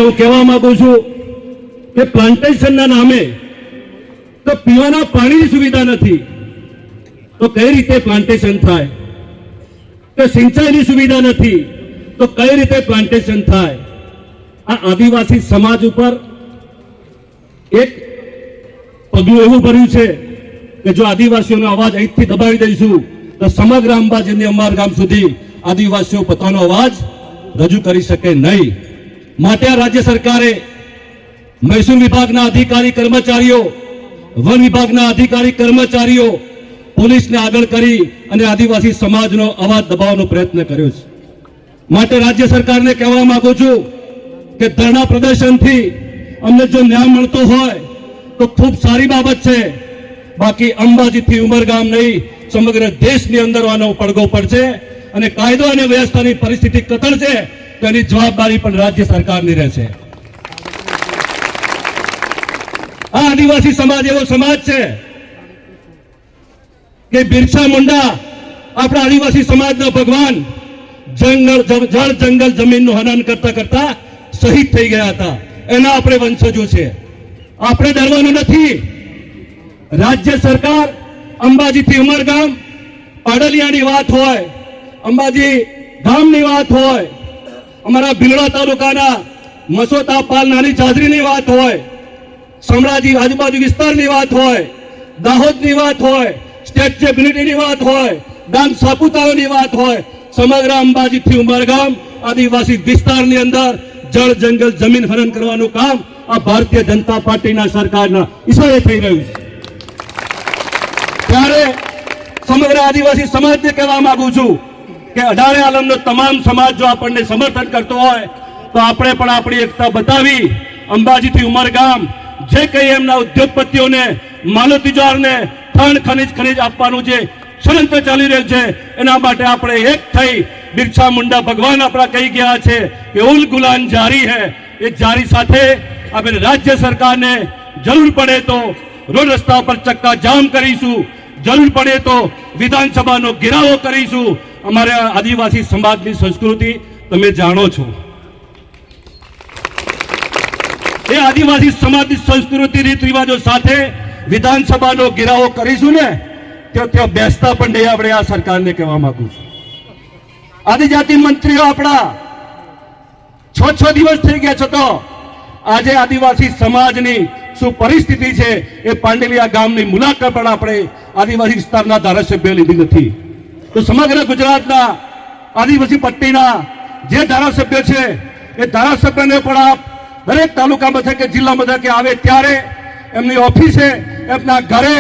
હું કહેવા માંગુ છું કે પ્લાન્ટેશનના નામે તો પીવાના પાણીની સુવિધા નથી, તો કઈ રીતે પ્લાન્ટેશન થાય? કે સિંચાઈની સુવિધા નથી, તો કઈ રીતે પ્લાન્ટેશન થાય? આ આદિવાસી સમાજ ઉપર એક પગલું એવું ભર્યું છે કે જો આદિવાસીઓનો અવાજ અહીંથી દબાવી દઈશું તો સમગ્ર અંબાજીની અમરગામ સુધી આદિવાસીઓ પોતાનો અવાજ રજૂ કરી શકે નહીં. માટે આ રાજ્ય સરકારે મહેસૂલ વિભાગના અધિકારી કર્મચારીઓ, વન વિભાગના અધિકારી કર્મચારીઓ, પોલીસને આગળ કરી અને આદિવાસી સમાજનો અવાજ દબાવવાનો પ્રયત્ન કર્યો છે. માટે રાજ્ય સરકારને કહેવા માંગુ છું કે ધરણા પ્રદર્શનથી અમને જો ન્યાય મળતો હોય તો ખૂબ સારી બાબત છે, બાકી અંબાજીથી ઉમરગામ નહીં સમગ્ર દેશની અંદર આનો પડઘો પડશે અને કાયદો અને વ્યવસ્થાની પરિસ્થિતિ કથળશે તો એની જવાબદારી પણ રાજ્ય સરકારની રહેશે. આ આદિવાસી સમાજ એવો સમાજ છે કે બિરસા મુંડા આપણા આદિવાસી સમાજના ભગવાન જળ જંગલ જમીનનું હનન કરતા કરતા શહીદ થઈ ગયા હતા. એના આપણે વંશજો છે, આપણે ડરવાનું નથી. રાજ્ય સરકાર અંબાજીથી ઉમરગામ, પાડલિયાની વાત હોય, અંબાજી ગામની વાત હોય, અમારા ભીલડા તાલુકાના મસોતા પાલ નાની ચાદરીની વાત હોય, શામળાજી આજુબાજુ વિસ્તારની વાત હોય, દાહોદની વાત હોય, સ્ટેચ્યુ ઓફ યુનિટીની વાત હોય, ડાંગ સાપુતારાની વાત હોય, સમગ્ર અંબાજીથી ઉમરગામ આદિવાસી વિસ્તારની અંદર જળ જંગલ જમીન હનન કરવાનું કામ આ ભારતીય જનતા પાર્ટીના સરકારના ઈશારે થઈ રહ્યું છે. ત્યારે સમગ્ર આદિવાસી સમાજને કહેવા માંગુ છું કે 18 આલમનો તમામ સમાજ જો આપણને સમર્થન કરતો હોય તો આપણે પણ આપણી એકતા બતાવી અંબાજીથી ઉમરગામ જે કંઈ એમના ઉદ્યોગપતિઓને, માનવ તિજારને ખાણ ખનીજ આપવાનું જે ષડયંત્ર ચાલી રહ્યું છે એના માટે આપણે એક થઈ બિરસા મુંડા ભગવાન આપણા કહી ગયા છે કે ઉલ ગુલાન જારી હૈ, એ જારી સાથે આપણે રાજ્ય સરકારને જરૂર પડે તો રોડ રસ્તા પર ચક્કા જામ કરીશું, જરૂર પડે તો વિધાનસભાનો ઘેરાવો કરીશું. અમારા આદિવાસી સમાજની સંસ્કૃતિ તમે જાણો છો, એ આદિવાસી સમાજની સંસ્કૃતિ રીત રિવાજો સાથે વિધાનસભાનો ઘેરાવો કરીશું ને ત્યાં બેસતા પણ નહીં. આપણે આ સરકારને કહેવા માંગુ છું, આદિજાતિ મંત્રીઓ આપણા 6 દિવસ થઈ ગયા છે તો આજે આદિવાસી સમાજની શું પરિસ્થિતિ છે એ પાંડેલિયા ગામની મુલાકાત પણ આપણે આદિવાસી વિસ્તારના ધારાસભ્ય લીધી નથી. તો સમગ્ર ગુજરાતના આદિવાસી પટ્ટીના જે ધારાસભ્ય છે એ ધારાસભ્યને પણ આપ દરેક તાલુકા મથકે, જિલ્લા મથકે આવે ત્યારે એમની ઓફિસે, એમના ઘરે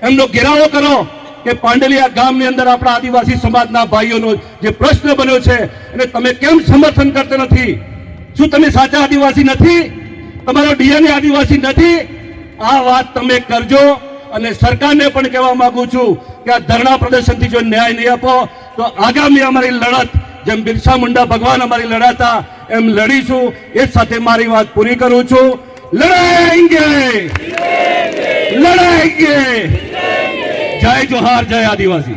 એમનો ઘેરાવો કરો કે પાંડેલિયા ગામની અંદર આપણા આદિવાસી સમાજના ભાઈઓનો જે પ્રશ્ન બન્યો છે અને તમે કેમ સમર્થન કરતા નથી? શું તમે સાચા આદિવાસી નથી? તમારો ડીએનએ આદિવાસી નથી? આ વાત તમે કરજો. અને સરકારને પણ કહેવા માંગુ છું કે આ ધરણા પ્રદર્શનથી જો ન્યાય નહીં આપો તો આગામી અમારી લડત જેમ બિરસા મુંડા ભગવાન અમારી લડાતા એમ લડીશું. એ સાથે મારી વાત પૂરી કરું છું. લડાएंगे, लड़ाएंगे. जय जोहार, जय आदिवासी.